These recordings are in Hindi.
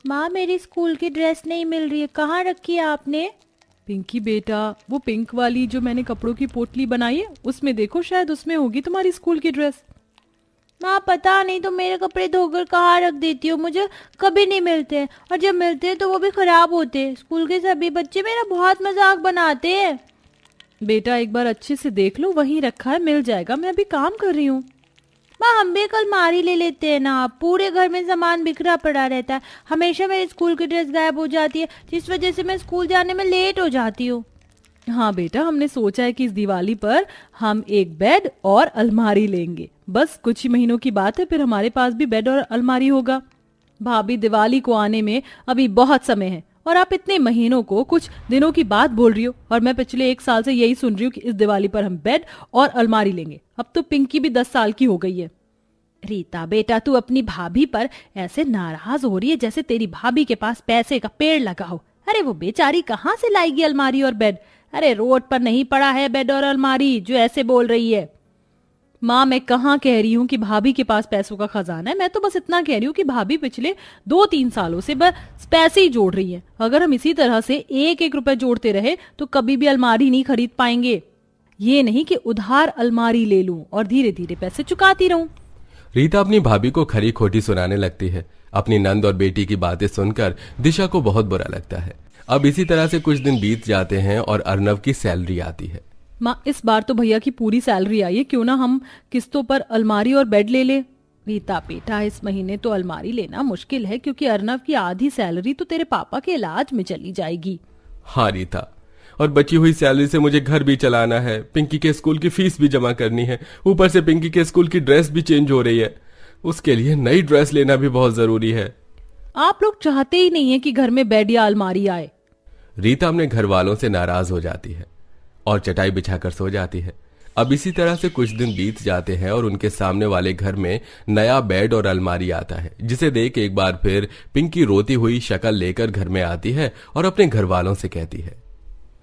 माँ मेरी स्कूल की ड्रेस नहीं मिल रही है, कहाँ रखी है आपने? पिंकी बेटा, वो पिंक वाली जो मैंने कपड़ों की पोटली बनाई है उसमें देखो, शायद उसमें होगी तुम्हारी स्कूल की ड्रेस। माँ पता नहीं, तो मेरे कपड़े धोकर कहाँ रख देती हो, मुझे कभी नहीं मिलते हैं, और जब मिलते हैं तो वो भी खराब होते हैं। स्कूल के सभी बच्चे मेरा बहुत मजाक बनाते हैं। बेटा एक बार अच्छे से देख लो, वहीं रखा है, मिल जाएगा, मैं अभी काम कर रही हूँ। माँ हम भी एक अलमारी ले लेते हैं ना, पूरे घर में सामान बिखरा पड़ा रहता है, हमेशा मेरी स्कूल की ड्रेस गायब हो जाती है, जिस वजह से मैं स्कूल जाने में लेट हो जाती हूँ। हाँ बेटा, हमने सोचा है कि इस दिवाली पर हम एक बेड और अलमारी लेंगे। बस कुछ ही महीनों की बात है, फिर हमारे पास भी बेड और अलमारी होगा। भाभी, दिवाली को आने में अभी बहुत समय है और आप इतने महीनों को कुछ दिनों की बात बोल रही हो, और मैं पिछले 1 साल से यही सुन रही हूँ कि इस दिवाली पर हम बेड और अलमारी लेंगे। अब तो पिंकी भी 10 साल की हो गई है। रीता बेटा, तू अपनी भाभी पर ऐसे नाराज हो रही है जैसे तेरी भाभी के पास पैसे का पेड़ लगा हो। अरे वो बेचारी कहाँ से लाएगी अलमारी और बेड? अरे रोड पर नहीं पड़ा है बेड और अलमारी जो ऐसे बोल रही है। माँ मैं कहाँ कह रही हूँ कि भाभी के पास पैसों का खजाना है, मैं तो बस इतना कह रही हूँ कि भाभी पिछले 2-3 सालों से बस पैसे ही जोड़ रही है। अगर हम इसी तरह से 1-1 रुपए जोड़ते रहे तो कभी भी अलमारी नहीं खरीद पाएंगे। ये नहीं कि उधार अलमारी ले लूं और धीरे धीरे पैसे चुकाती रहूं। रीता अपनी भाभी को खरी खोटी सुनाने लगती है। अपनी नंद और बेटी की बातें सुनकर दिशा को बहुत बुरा लगता है। अब इसी तरह से कुछ दिन बीत जाते हैं और अर्नव की सैलरी आती है। माँ इस बार तो भैया की पूरी सैलरी आई है, क्यों ना हम किस्तों पर अलमारी और बेड ले ले। रीता बेटा, इस महीने तो अलमारी लेना मुश्किल है, क्योंकि अर्नव की आधी सैलरी तो तेरे पापा के इलाज में चली जाएगी। हाँ रीता, और बची हुई सैलरी से मुझे घर भी चलाना है, पिंकी के स्कूल की फीस भी जमा करनी है, ऊपर से पिंकी के स्कूल की ड्रेस भी चेंज हो रही है, उसके लिए नई ड्रेस लेना भी बहुत जरूरी है। आप लोग चाहते ही नहीं है कि घर में बेड या अलमारी आए। रीता अपने घर वालों से नाराज हो जाती है और चटाई बिछाकर सो जाती है। अब इसी तरह से कुछ दिन बीत जाते हैं और उनके सामने वाले घर में नया बेड और अलमारी आता है, जिसे देख एक बार फिर पिंकी रोती हुई शक्ल लेकर घर में आती है और अपने घर वालों से कहती है,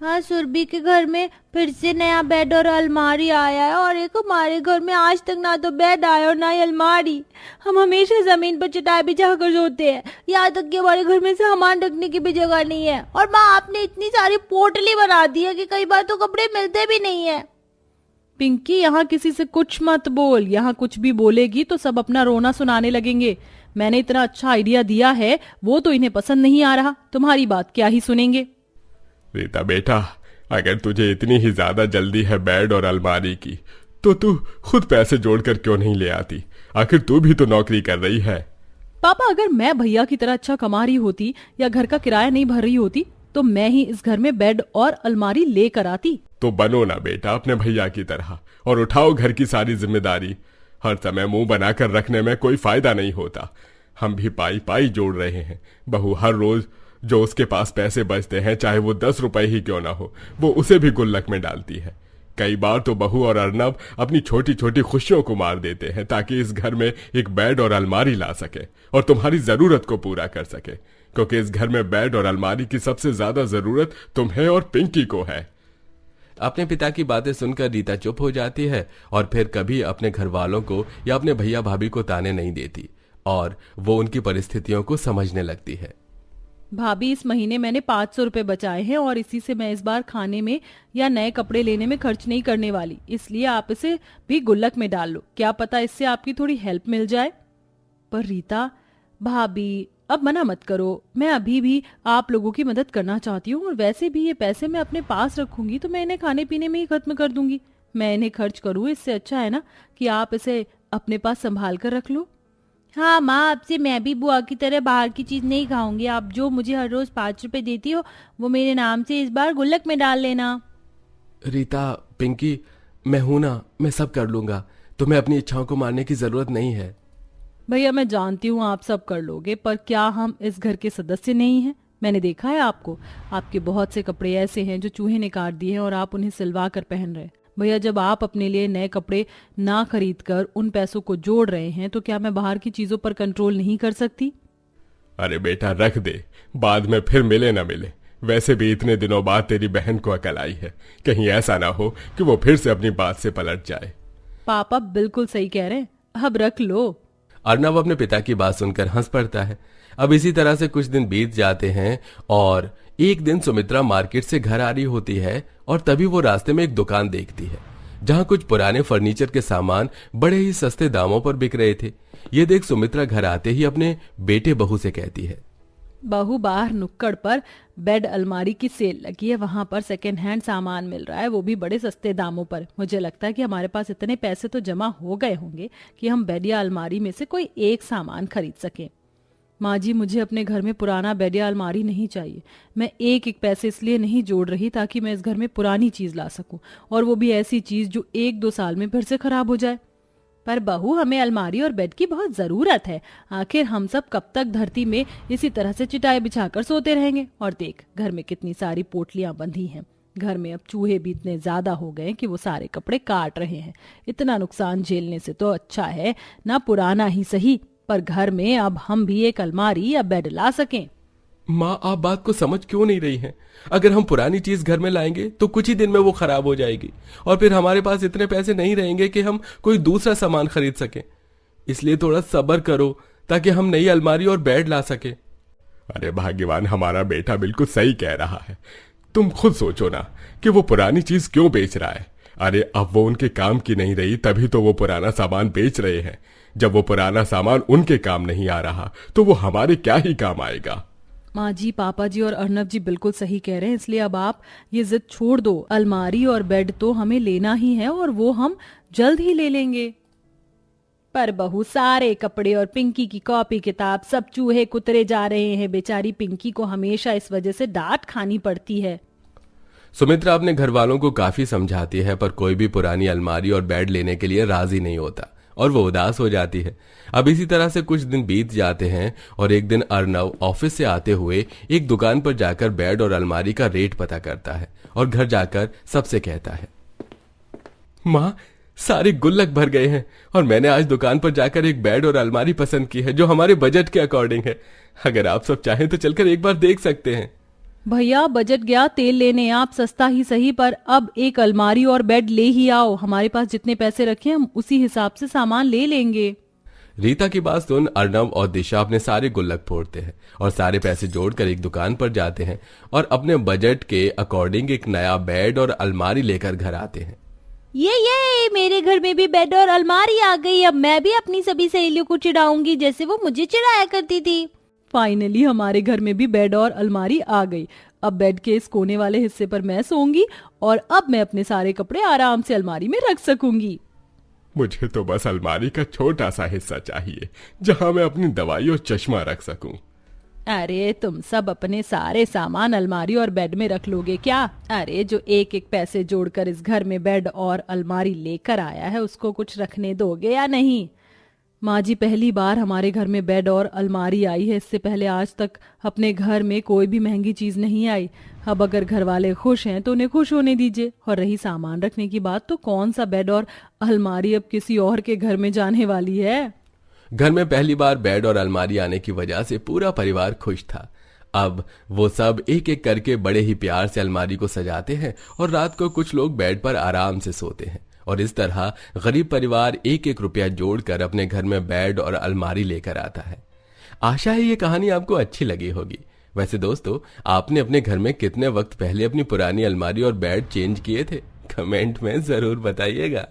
हाँ सुरभि के घर में फिर से नया बेड और अलमारी आया है, और एक हमारे घर में आज तक ना तो बेड आया और ना ही अलमारी। हम हमेशा जमीन पर चटाई बिछा कर सोते हैं, यहाँ तक कि हमारे घर में सामान रखने की भी जगह नहीं है। और माँ आपने इतनी सारी पोटली बना दी है कि कई बार तो कपड़े मिलते भी नहीं है। पिंकी, यहाँ किसी से कुछ मत बोल, यहाँ कुछ भी बोलेगी तो सब अपना रोना सुनाने लगेंगे। मैंने इतना अच्छा आइडिया दिया है, वो तो इन्हें पसंद नहीं आ रहा, तुम्हारी बात क्या ही सुनेंगे। रीता बेटा, अगर तुझे इतनी ही ज्यादा जल्दी है बेड और अलमारी की, तो तू खुद पैसे जोड़कर क्यों नहीं ले आती? आखिर तू भी तो नौकरी कर रही है। पापा, अगर मैं भैया की तरह अच्छा कमा रही होती या घर का किराया नहीं भर रही होती तो मैं ही इस घर में बेड और अलमारी लेकर आती। तो बनो ना बेटा अपने भैया की तरह और उठाओ घर की सारी जिम्मेदारी। हर समय मुंह बनाकर रखने में कोई फायदा नहीं होता। हम भी पाई पाई जोड़ रहे हैं। बहू हर रोज जो उसके पास पैसे बचते हैं, चाहे वो 10 रुपए ही क्यों ना हो, वो उसे भी गुल्लक में डालती है। कई बार तो बहू और अर्नब अपनी छोटी छोटी खुशियों को मार देते हैं ताकि इस घर में एक बेड और अलमारी ला सके और तुम्हारी जरूरत को पूरा कर सके, क्योंकि इस घर में बेड और अलमारी की सबसे ज्यादा जरूरत तुम्हें और पिंकी को है। अपने पिता की बातें सुनकर रीता चुप हो जाती है और फिर कभी अपने घर वालों को या अपने भैया भाभी को ताने नहीं देती और वो उनकी परिस्थितियों को समझने लगती है। भाभी, इस महीने मैंने 500 रुपए बचाए हैं और इसी से मैं इस बार खाने में या नए कपड़े लेने में खर्च नहीं करने वाली, इसलिए आप इसे भी गुल्लक में डाल लो, क्या पता इससे आपकी थोड़ी हेल्प मिल जाए। पर रीता, भाभी अब मना मत करो, मैं अभी भी आप लोगों की मदद करना चाहती हूँ, और वैसे भी ये पैसे मैं अपने पास रखूंगी तो मैं इन्हें खाने पीने में ही खत्म कर दूंगी। मैं इन्हें खर्च करूँ, इससे अच्छा है ना कि आप इसे अपने पास संभाल कर रख लो। हाँ माँ, आपसे मैं भी बुआ की तरह बाहर की चीज नहीं खाऊंगी। आप जो मुझे हर रोज 5 रुपए देती हो वो मेरे नाम से इस बार गुल्लक में डाल लेना। रीता, पिंकी, मैं हूं ना, मैं सब कर लूंगा, तुम्हें अपनी इच्छाओं को मारने की जरूरत नहीं है। भैया मैं जानती हूँ आप सब कर लोगे, पर क्या हम इस घर के सदस्य नहीं हैं? मैंने देखा है आपको, आपके बहुत से कपड़े ऐसे हैं जो चूहे ने काट दिए हैं और आप उन्हें सिलवा कर पहन रहे हैं। भैया, जब आप अपने लिए नए कपड़े ना खरीद कर उन पैसों को जोड़ रहे हैं तो क्या मैं बाहर की चीजों पर कंट्रोल नहीं कर सकती? अरे बेटा रख दे, बाद में फिर मिले ना मिले। वैसे भी इतने दिनों बाद तेरी बहन को अकल आई है, कहीं ऐसा ना हो कि वो फिर से अपनी बात से पलट जाए। पापा बिल्कुल सही कह रहे हैं, अब रख लो। अर्नव अपने पिता की बात सुनकर हंस पड़ता है। अब इसी तरह से कुछ दिन बीत जाते हैं और एक दिन सुमित्रा मार्केट से घर आ रही होती है और तभी वो रास्ते में एक दुकान देखती है जहां कुछ पुराने फर्नीचर के सामान बड़े ही सस्ते दामों पर बिक रहे थे। ये देख सुमित्रा घर आते ही अपने बेटे बहू से कहती है, बहू, बाहर नुक्कड़ पर बेड अलमारी की सेल लगी है, वहां पर सेकेंड हैंड सामान मिल रहा है, वो भी बड़े सस्ते दामों पर। मुझे लगता है कि हमारे पास इतने पैसे तो जमा हो गए होंगे कि हम बेड या अलमारी में से कोई एक सामान खरीद सकें। माँ जी, मुझे अपने घर में पुराना बेड या अलमारी नहीं चाहिए। मैं एक एक पैसे इसलिए नहीं जोड़ रही ताकि मैं इस घर में पुरानी चीज ला सकूं, और वो भी ऐसी चीज जो 1-2 साल में फिर से खराब हो जाए। पर बहू, हमें अलमारी और बेड की बहुत जरूरत है। आखिर हम सब कब तक धरती में इसी तरह से चिटाई बिछाकर सोते रहेंगे? और देख, घर में कितनी सारी पोटलियां बंधी हैं। घर में अब चूहे भी इतने ज्यादा हो गए कि वो सारे कपड़े काट रहे हैं। इतना नुकसान झेलने से तो अच्छा है ना पुराना ही सही, पर घर में अब हम भी एक अलमारी या बेड ला सकें। माँ, आप बात को समझ क्यों नहीं रही हैं? अगर हम पुरानी चीज घर में लाएंगे तो कुछ ही दिन में वो खराब हो जाएगी और फिर हमारे पास इतने पैसे नहीं रहेंगे कि हम कोई दूसरा सामान खरीद सकें। इसलिए थोड़ा सब्र करो ताकि हम नई अलमारी और बेड ला सके। अरे भाग्यवान, हमारा बेटा बिल्कुल सही कह रहा है। तुम खुद सोचो ना कि वो पुरानी चीज क्यों बेच रहा है। अरे अब वो उनके काम की नहीं रही, तभी तो वो पुराना सामान बेच रहे हैं। जब वो पुराना सामान उनके काम नहीं आ रहा तो वो हमारे क्या ही काम आएगा। माँ जी, पापा जी और अर्नव जी बिल्कुल सही कह रहे हैं, इसलिए अब आप ये जिद छोड़ दो। अलमारी और बेड तो हमें लेना ही है और वो हम जल्द ही ले लेंगे। पर बहू, सारे कपड़े और पिंकी की कॉपी किताब सब चूहे कुतरे जा रहे हैं। बेचारी पिंकी को हमेशा इस वजह से डांट खानी पड़ती है। सुमित्रा अपने घर वालों को काफी समझाती है पर कोई भी पुरानी अलमारी और बेड लेने के लिए राजी नहीं होता और वो उदास हो जाती है। अब इसी तरह से कुछ दिन बीत जाते हैं और एक दिन अर्नव ऑफिस से आते हुए एक दुकान पर जाकर बेड और अलमारी का रेट पता करता है और घर जाकर सबसे कहता है, माँ, सारे गुल्लक भर गए हैं और मैंने आज दुकान पर जाकर एक बेड और अलमारी पसंद की है जो हमारे बजट के अकॉर्डिंग है। अगर आप सब चाहें तो चलकर एक बार देख सकते हैं। भैया, बजट गया तेल लेने, आप सस्ता ही सही पर अब एक अलमारी और बेड ले ही आओ। हमारे पास जितने पैसे रखे हम उसी हिसाब से सामान ले लेंगे। रीता की बात सुन अर्नव और दिशा अपने सारे गुल्लक फोड़ते हैं और सारे पैसे जोड़कर एक दुकान पर जाते हैं और अपने बजट के अकॉर्डिंग एक नया बेड और अलमारी लेकर घर आते हैं। ये मेरे घर में भी बेड और अलमारी आ गई। अब मैं भी अपनी सभी सहेलियों को चिढ़ाऊंगी जैसे वो मुझे चिढ़ाया करती थी। फाइनली हमारे घर में भी बेड और अलमारी आ गई। अब बेड के इस कोने वाले हिस्से पर मैं सोऊंगी और अब मैं अपने सारे कपड़े आराम से अलमारी में रख सकूंगी। मुझे तो बस अलमारी का छोटा सा हिस्सा चाहिए जहां मैं अपनी दवाई और चश्मा रख सकूं। अरे तुम सब अपने सारे सामान अलमारी और बेड में रख लोगे क्या? अरे जो एक एक पैसे जोड़कर इस घर में बेड और अलमारी लेकर आया है उसको कुछ रखने दोगे या नहीं? माँ जी, पहली बार हमारे घर में बेड और अलमारी आई है। इससे पहले आज तक अपने घर में कोई भी महंगी चीज नहीं आई। अब अगर घर वाले खुश हैं तो उन्हें खुश होने दीजिए। और रही सामान रखने की बात, तो कौन सा बेड और अलमारी अब किसी और के घर में जाने वाली है। घर में पहली बार बेड और अलमारी आने की वजह से पूरा परिवार खुश था। अब वो सब एक एक करके बड़े ही प्यार से अलमारी को सजाते हैं और रात को कुछ लोग बेड पर आराम से सोते हैं और इस तरह गरीब परिवार एक एक रुपया जोड़कर अपने घर में बेड और अलमारी लेकर आता है। आशा है ये कहानी आपको अच्छी लगी होगी। वैसे दोस्तों, आपने अपने घर में कितने वक्त पहले अपनी पुरानी अलमारी और बेड चेंज किए थे? कमेंट में जरूर बताइएगा।